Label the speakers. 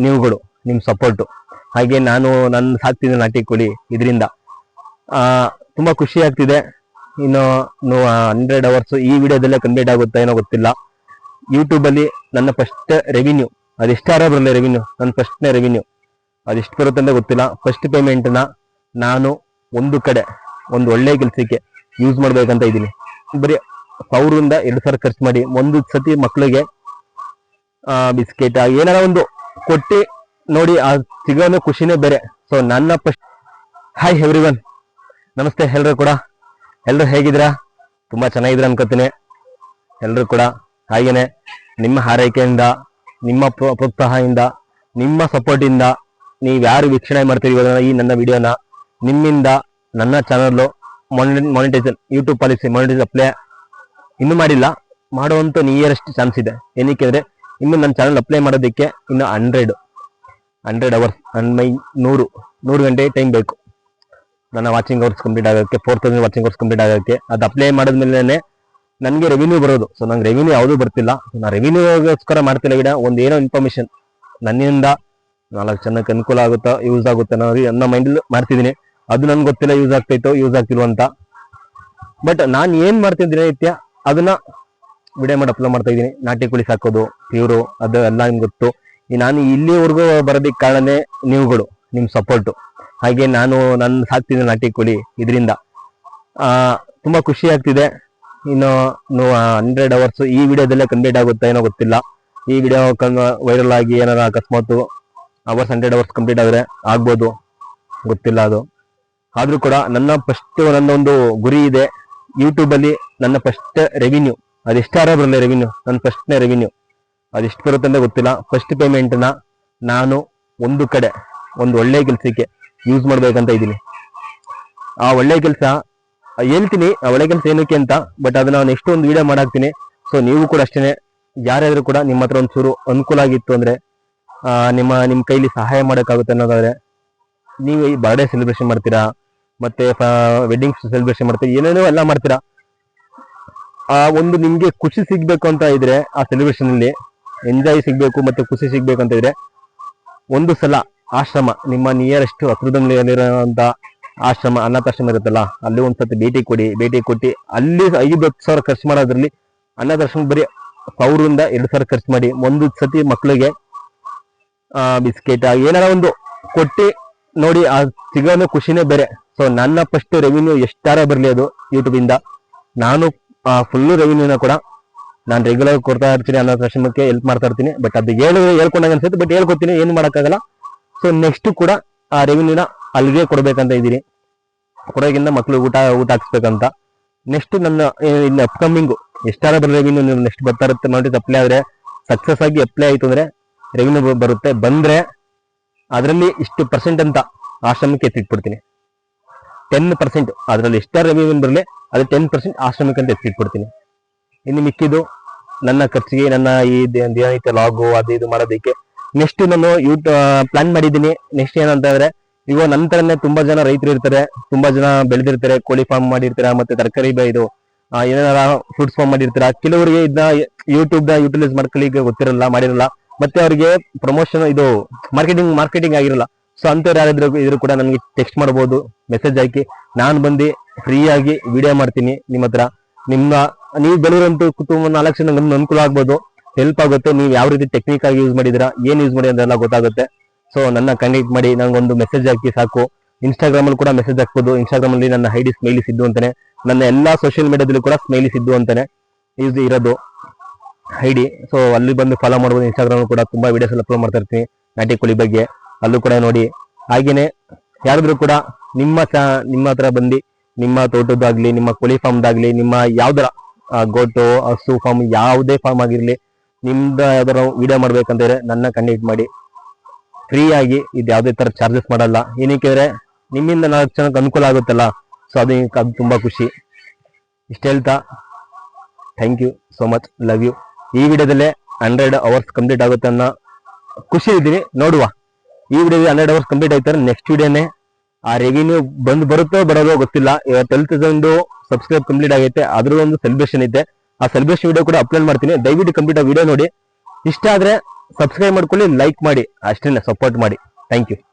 Speaker 1: ನೀವುಗಳು ನಿಮ್ಮ ಸಪೋರ್ಟು, ಹಾಗೆ ನಾನು ನನ್ನ ಸಾಕ್ತಿದ್ದೆ ನಾಟಿ ಕೋಳಿ. ಇದರಿಂದ ತುಂಬಾ ಖುಷಿ ಆಗ್ತಿದೆ. ಇನ್ನು 100 ಅವರ್ಸ್ ಈ ವಿಡಿಯೋದಲ್ಲೇ ಕಂಪ್ಲೀಟ್ ಆಗುತ್ತಾ ಏನೋ ಗೊತ್ತಿಲ್ಲ. ಯೂಟ್ಯೂಬ್ ಅಲ್ಲಿ ನನ್ನ ಫಸ್ಟ್ ರೆವಿನ್ಯೂ ಅದೆಷ್ಟಾರ ಬರಲಿ, ರೆವಿನ್ಯೂ ನನ್ನ ಫಸ್ಟ್ನೇ ರೆವಿನ್ಯೂ ಅದೆಷ್ಟು ಬರುತ್ತೆ ಅಂತ ಗೊತ್ತಿಲ್ಲ. ಫಸ್ಟ್ ಪೇಮೆಂಟ್ನ ನಾನು ಒಂದು ಕಡೆ ಒಂದು ಒಳ್ಳೆ ಕೆಲಸಕ್ಕೆ ಯೂಸ್ ಮಾಡ್ಬೇಕಂತ ಇದ್ದೀನಿ. ಬರೀ 1000ರಿಂದ 2000 ಖರ್ಚು ಮಾಡಿ ಒಂದು ಸತಿ ಮಕ್ಕಳಿಗೆ ಬಿಸ್ಕೆಟ್ ಏನಾರ ಒಂದು ಕೊಟ್ಟು ನೋಡಿ, ಆ ಸಿಗೋನು ಖುಷಿನೇ ಬೇರೆ. ಸೊ ನನ್ನ ಫಸ್ಟ್ ಹಾಯ್ ಎವ್ರಿವನ್, ನಮಸ್ತೆ ಎಲ್ರು ಕೂಡ. ಎಲ್ರು ಹೇಗಿದ್ದೀರಾ? ತುಂಬಾ ಚೆನ್ನಾಗಿದ್ದೀರಾ ಅನ್ಕೋತೀನಿ ಎಲ್ರು ಕೂಡ. ಹಾಗೇನೆ ನಿಮ್ಮ ಹಾರೈಕೆಯಿಂದ, ನಿಮ್ಮ ಪ್ರೋತ್ಸಾಹದಿಂದ, ನಿಮ್ಮ ಸಪೋರ್ಟಿಂದ ನೀವು ಯಾರು ವೀಕ್ಷಣೆ ಮಾಡ್ತೀರಿ ಈ ನನ್ನ ವಿಡಿಯೋನ, ನಿಮ್ಮಿಂದ ನನ್ನ channel monetisation YouTube policy monetisation apply ಇನ್ನೂ ಮಾಡಿಲ್ಲ, ಮಾಡುವಂತ ನಿಯರೆಸ್ಟ್ ಚಾನ್ಸ್ ಇದೆ. ಏನಕ್ಕೆ ಅಂದ್ರೆ ಇನ್ನು ನನ್ನ ಚಾನಲ್ ಅಪ್ಲೈ ಮಾಡೋದಕ್ಕೆ ಇನ್ನು 100 ಅವರ್ಸ್ 100 ಗಂಟೆ ಟೈಮ್ ಬೇಕು ನನ್ನ ವಾಚಿಂಗ್ ಅವರ್ಸ್ ಕಂಪ್ಲೀಟ್ ಆಗೋಕ್ಕೆ, 4000 ವಾಚಿಂಗ್ ಅವರ್ಸ್ ಕಂಪ್ಲೀಟ್ ಆಗೋಕ್ಕೆ. ಅದು ಅಪ್ಲೈ ಮಾಡಿದ್ಮೇಲೆ ನನಗೆ ರೆವಿನ್ಯೂ ಬರೋದು. ಸೊ ನಂಗೆ ರೆವಿನ್ಯೂ ಯಾವುದೂ ಬರ್ತಿಲ್ಲ. ನಾನು ರೆವಿನ್ಯೂಗೋಸ್ಕರ ಮಾಡ್ತಿಲ್ಲ ವಿಡಿಯೋ, ಒಂದೇನೋ ಇನ್ಫಾರ್ಮೇಶನ್ ನನ್ನಿಂದ 4 ಜನಕ್ಕೆ ಅನುಕೂಲ ಆಗುತ್ತಾ, ಯೂಸ್ ಆಗುತ್ತೆ ನನ್ನ ಮೈಂಡಲ್ಲಿ ಮಾಡ್ತಿದ್ದೀನಿ. ಅದು ನನ್ಗೆ ಗೊತ್ತಿಲ್ಲ ಯೂಸ್ ಆಗ್ತೈತೋ ಯೂಸ್ ಆಗ್ತಿಲ್ವ ಅಂತ. ಬಟ್ ನಾನು ಏನ್ ಮಾಡ್ತೀನಿ ದಿನನಿತ್ಯ ಅದನ್ನ ವಿಡಿಯೋ ಮಾಡಿ ಅಪ್ಲೋಡ್ ಮಾಡ್ತಾ ಇದ್ದೀನಿ. ನಾಟಿ ಕೋಳಿ ಸಾಕೋದು, ಪ್ಯೂರು, ಅದು ಎಲ್ಲ ನಿಮ್ಗೆ ಗೊತ್ತು. ನಾನು ಇಲ್ಲಿವರೆಗೂ ಬರೋದಕ್ಕೆ ಕಾರಣನೇ ನೀವುಗಳು, ನಿಮ್ಮ ಸಪೋರ್ಟು. ಹಾಗೆ ನಾನು ಸಾಕ್ತಿದ್ದೆ ನಾಟಿ ಕೋಳಿ. ಇದರಿಂದ ತುಂಬಾ ಖುಷಿ ಆಗ್ತಿದೆ. ಇನ್ನು 100 ಅವರ್ಸ್ ಈ ವಿಡಿಯೋದಲ್ಲೇ ಕಂಪ್ಲೀಟ್ ಆಗುತ್ತಾ ಏನೋ ಗೊತ್ತಿಲ್ಲ. ಈ ವಿಡಿಯೋ ವೈರಲ್ ಆಗಿ ಏನಾರ ಅಕಸ್ಮಾತ್ 100 ಅವರ್ಸ್ ಕಂಪ್ಲೀಟ್ ಆದ್ರೆ ಆಗ್ಬೋದು, ಗೊತ್ತಿಲ್ಲ ಅದು. ಆದ್ರೂ ಕೂಡ ನನ್ನೊಂದು ಗುರಿ ಇದೆ. ಯೂಟ್ಯೂಬ್ ಅಲ್ಲಿ ನನ್ನ ಫಸ್ಟ್ ರೆವಿನ್ಯೂ ಅದೆಷ್ಟಾರ ಬರಲಿ, ರೆವಿನ್ಯೂ ನನ್ನ ಫಸ್ಟ್ನೇ ರೆವಿನ್ಯೂ ಅದೆಷ್ಟು ಬರುತ್ತೆ ಅಂತ ಗೊತ್ತಿಲ್ಲ. ಫಸ್ಟ್ ಪೇಮೆಂಟ್ನ ನಾನು ಒಂದು ಕಡೆ ಒಂದು ಒಳ್ಳೆ ಕೆಲಸಕ್ಕೆ ಯೂಸ್ ಮಾಡ್ಬೇಕಂತ ಇದ್ದೀನಿ. ಆ ಒಳ್ಳೆ ಕೆಲಸ ಹೇಳ್ತೀನಿ, ಆ ಒಳ್ಳೆ ಕೆಲಸ ಏನಕ್ಕೆ ಅಂತ. ಬಟ್ ಅದನ್ನ ನೆಕ್ಸ್ಟ್ ಒಂದು ವಿಡಿಯೋ ಮಾಡಾಕ್ತೀನಿ. ಸೊ ನೀವು ಕೂಡ ಅಷ್ಟೇನೆ, ಯಾರ್ಯಾದ್ರೂ ಕೂಡ ನಿಮ್ಮ ಹತ್ರ ಒಂಚೂರು ಅನುಕೂಲ ಆಗಿತ್ತು ಅಂದ್ರೆ, ನಿಮ್ಮ ಕೈಲಿ ಸಹಾಯ ಮಾಡೋಕ್ಕಾಗುತ್ತೆ ಅನ್ನೋದಾದ್ರೆ, ನೀವು ಈ ಬರ್ಡೇ ಸೆಲೆಬ್ರೇಷನ್ ಮಾಡ್ತೀರಾ, ಮತ್ತೆ ವೆಡ್ಡಿಂಗ್ ಸೆಲೆಬ್ರೇಷನ್ ಮಾಡ್ತೀರಾ, ಏನೇನೋ ಎಲ್ಲ ಮಾಡ್ತೀರಾ. ಆ ಒಂದು ನಿಮ್ಗೆ ಖುಷಿ ಸಿಗ್ಬೇಕು ಅಂತ ಇದ್ರೆ, ಆ ಸೆಲೆಬ್ರೇಷನ್ ಅಲ್ಲಿ ಎಂಜಾಯ್ ಸಿಗ್ಬೇಕು ಮತ್ತೆ ಖುಷಿ ಸಿಗ್ಬೇಕು ಅಂತ ಇದ್ರೆ, ಒಂದು ಸಲ ಆಶ್ರಮ, ನಿಮ್ಮ ನಿಯರೆಸ್ಟ್ ಹತ್ರದಲ್ಲಿರುವಂತ ಆಶ್ರಮ, ಅನಾಥಾಶ್ರಮ ಇರುತ್ತಲ್ಲ, ಅಲ್ಲಿ ಒಂದ್ಸತಿ ಭೇಟಿ ಕೊಟ್ಟು ಅಲ್ಲಿ 5-10 ಸಾವಿರ ಖರ್ಚು ಮಾಡೋದ್ರಲ್ಲಿ ಅನಾಥಾಶ್ರಮ ಬರೀ 1000ರಿಂದ 2000 ಖರ್ಚು ಮಾಡಿ ಒಂದು ಸತಿ ಮಕ್ಕಳಿಗೆ ಬಿಸ್ಕೆಟ್ ಏನಾರ ಒಂದು ಕೊಟ್ಟು ನೋಡಿ, ಆ ಸಿಗೋನು ಖುಷಿನೇ ಬೇರೆ. ಸೊ ನನ್ನ ಫಸ್ಟ್ ರೆವಿನ್ಯೂ ಎಷ್ಟಾರ ಬರಲಿ ಅದು ಯೂಟ್ಯೂಬ್ ಇಂದ, ನಾನು ಫುಲ್ ರೆವಿನ್ಯೂನ ಕೂಡ ನಾನು ರೆಗ್ಯುಲರ್ ಕೊಡ್ತಾ ಇರ್ತೀನಿ, ಅನಾಥಾಶ್ರಮಕ್ಕೆ ಹೆಲ್ಪ್ ಮಾಡ್ತಾ ಇರ್ತೀನಿ. ಬಟ್ ಅದು ಹೇಳ್ಕೊಂಡಾಗ ಅನ್ಸುತ್ತೆ, ಬಟ್ ಹೇಳ್ಕೊತೀನಿ, ಏನು ಮಾಡೋಕ್ಕಾಗಲ್ಲ. ಸೊ ನೆಕ್ಸ್ಟ್ ಕೂಡ ಆ ರೆವಿನ್ಯೂನ ಅಲ್ಲಿಗೆ ಕೊಡ್ಬೇಕಂತ ಇದ್ದೀನಿ. ಕೊಡೋಗಿಂದ ಮಕ್ಳು ಊಟ ಹಾಕ್ಸ್ಬೇಕಂತ. ನೆಕ್ಸ್ಟ್ ನನ್ನ ಇನ್ನು ಅಪ್ಕಮಿಂಗು ಎಷ್ಟಾರ ಬರೋ ರೆವಿನ್ಯೂ ನೆಕ್ಸ್ಟ್ ಬರ್ತಾ ಇರುತ್ತೆ. ನೋಡಿ ಅಪ್ಲೈ ಆದ್ರೆ ಸಕ್ಸಸ್ ಆಗಿ ಅಪ್ಲೈ ಆಯ್ತು ಅಂದ್ರೆ ರೆವಿನ್ಯೂ ಬರುತ್ತೆ. ಬಂದ್ರೆ ಅದರಲ್ಲಿ ಇಷ್ಟು ಪರ್ಸೆಂಟ್ ಅಂತ ಆಶ್ರಮಕ್ಕೆ ಎತ್ತಿಟ್ಬಿಡ್ತೀನಿ. 10% ಅದರಲ್ಲಿ ಎಷ್ಟಾರ ರೆವಿನ್ಯೂ ಬರಲಿ, ಅದು 10% ಆಶ್ರಮಕ್ಕೆ ಅಂತ ಎತ್ತಿಟ್ಬಿಡ್ತೀನಿ. ಇನ್ನು ಮಿಕ್ಕಿದ್ದು ನನ್ನ ಖರ್ಚಿಗೆ, ನನ್ನ ಈ ದಿನನಿತ್ಯ ಲಾಗು ಅದು ಇದು ಮಾಡೋದಕ್ಕೆ ನೆಕ್ಸ್ಟ್ ನಾನು ಪ್ಲಾನ್ ಮಾಡಿದ್ದೀನಿ. ನೆಕ್ಸ್ಟ್ ಏನಂತಂದ್ರೆ, ಇವಾಗ ನಂತರನೇ ತುಂಬಾ ಜನ ರೈತರು ಇರ್ತಾರೆ, ತುಂಬಾ ಜನ ಬೆಳೆದಿರ್ತಾರೆ, ಕೋಳಿ ಫಾರ್ಮ್ ಮಾಡಿರ್ತಾರೆ, ಮತ್ತೆ ತರಕಾರಿ ಇದು ಏನಾರ ಫ್ರೂಟ್ಸ್ ಫಾರ್ಮ್ ಮಾಡಿರ್ತಾರೆ. ಕೆಲವರಿಗೆ ಇದನ್ನ ಯೂಟಿಲೈಸ್ ಮಾಡ್ಕೊಳ್ಳಿಕ್ಕೆ ಗೊತ್ತಿರಲ್ಲ, ಮಾಡಿರಲ್ಲ, ಮತ್ತೆ ಅವ್ರಿಗೆ ಪ್ರಮೋಷನ್ ಇದು ಮಾರ್ಕೆಟಿಂಗ್ ಆಗಿರಲ್ಲ. ಸೊ ಅಂತವ್ರು ಯಾರಾದ್ರೂ ಇದ್ರು ಕೂಡ ನನಗೆ ಟೆಕ್ಸ್ಟ್ ಮಾಡಬಹುದು, ಮೆಸೇಜ್ ಹಾಕಿ, ನಾನು ಬಂದು ಫ್ರೀ ಆಗಿ ವಿಡಿಯೋ ಮಾಡ್ತೀನಿ ನಿಮ್ಮ ಹತ್ರ. ನೀವು ಬೆಳೆದಂತೂ ತುಂಬ 4 ಜನ ಅನುಕೂಲ ಆಗ್ಬೋದು, ಹೆಲ್ಪ್ ಆಗುತ್ತೆ. ನೀವು ಯಾವ ರೀತಿ ಟೆಕ್ನಿಕ್ ಆಗಿ ಯೂಸ್ ಮಾಡಿದಿರಾ, ಏನ್ ಯೂಸ್ ಮಾಡಿ ಅದೆಲ್ಲ ಗೊತ್ತಾಗುತ್ತೆ. ಸೊ ನನ್ನ ಕಾಂಟ್ಯಾಕ್ಟ್ ಮಾಡಿ, ನಂಗೊಂದು ಮೆಸೇಜ್ ಹಾಕಿ ಸಾಕು. ಇನ್ಸ್ಟಾಗ್ರಾಮ್ ಅಲ್ಲಿ ಕೂಡ ಮೆಸೇಜ್ ಹಾಕ್ಬೋದು. ಇನ್ಸ್ಟಾಗ್ರಾಮ್ ಅಲ್ಲಿ ನನ್ನ ಐಡಿ ಸ್ಮೈಲಿ ಸಿದ್ದು ಅಂತಾನೆ, ನನ್ನ ಎಲ್ಲಾ ಸೋಷಿಯಲ್ ಮೀಡಿಯಾದಲ್ಲೂ ಕೂಡ ಸ್ಮೈಲಿ ಸಿದ್ದು ಅಂತಾನೆ ಇರೋದು ಐಡಿ. ಸೊ ಅಲ್ಲಿ ಬಂದು ಫಾಲೋ ಮಾಡ್ಬೋದು. ಇನ್ಸ್ಟಾಗ್ರಾಮ್ ಕೂಡ ತುಂಬಾ ವಿಡಿಯೋಸ್ ಎಲ್ಲ ಅಪ್ಲೋಡ್ ಮಾಡ್ತಾ ಇರ್ತೀನಿ ನಾಟಿ ಕೋಳಿ ಬಗ್ಗೆ, ಅಲ್ಲೂ ಕೂಡ ನೋಡಿ. ಹಾಗೇನೆ ಯಾರಾದ್ರೂ ಕೂಡ ನಿಮ್ಮ ಹತ್ರ ಬಂದು ನಿಮ್ಮ ತೋಟದಾಗ್ಲಿ, ನಿಮ್ಮ ಕೋಳಿ ಫಾರ್ಮ್ದಾಗ್ಲಿ, ನಿಮ್ಮ ಯಾವ್ದಾರ ಗೋಟು, ಹಸು ಫಾರ್ಮ್, ಯಾವುದೇ ಫಾರ್ಮ್ ಆಗಿರ್ಲಿ, ನಿಮ್ದು ಯಾವ್ದಾರ ವಿಡಿಯೋ ಮಾಡ್ಬೇಕಂದ್ರೆ ನನ್ನ ಕಾಂಟ್ಯಾಕ್ಟ್ ಮಾಡಿ. ಫ್ರೀ ಆಗಿ, ಇದು ಯಾವುದೇ ತರ ಚಾರ್ಜಸ್ ಮಾಡಲ್ಲ. ಏನಕ್ಕೆ ಅಂದ್ರೆ ನಿಮ್ಮಿಂದ 4 ಜನಕ್ಕೆ ಅನುಕೂಲ ಆಗುತ್ತಲ್ಲ. ಸೊ ಅದು ತುಂಬಾ ಖುಷಿ. ಇಷ್ಟ ಹೇಳ್ತಾ, thank you so much, love you. ಈ ವಿಡಿಯೋದಲ್ಲೇ 100 ಅವರ್ಸ್ ಕಂಪ್ಲೀಟ್ ಆಗುತ್ತೆ ಅನ್ನೋ ಖುಷಿ ಇದ್ದೀನಿ. ನೋಡುವ, ಈ ವಿಡಿಯೋದಲ್ಲಿ 100 ಅವರ್ಸ್ ಕಂಪ್ಲೀಟ್ ಆಯ್ತಾರೆ. ನೆಕ್ಸ್ಟ್ ವಿಡಿಯೋನೇ ಆ ರೆವಿನ್ಯೂ ಬರುತ್ತೋ ಬರೋದೋ ಗೊತ್ತಿಲ್ಲ. 12,000 ಸಬ್ಸ್ಕ್ರೈಬ್ ಕಂಪ್ಲೀಟ್ ಆಗೈತೆ, ಅದ್ರ ಒಂದು ಸೆಲೆಬ್ರೇಷನ್ ಇದೆ. ಆ ಸೆಲೆಬ್ರೇಷನ್ ವಿಡಿಯೋ ಕೂಡ ಅಪ್ಲೋಡ್ ಮಾಡ್ತೀನಿ. ದಯವಿಟ್ಟು ಕಂಪ್ಲೀಟ್ ಆ ವಿಡಿಯೋ ನೋಡಿ. ಇಷ್ಟ ಆದ್ರೆ ಸಬ್ಸ್ಕ್ರೈಬ್ ಮಾಡ್ಕೊಳ್ಳಿ, ಲೈಕ್ ಮಾಡಿ, ಅಷ್ಟೇ ಸಪೋರ್ಟ್ ಮಾಡಿ. Thank you.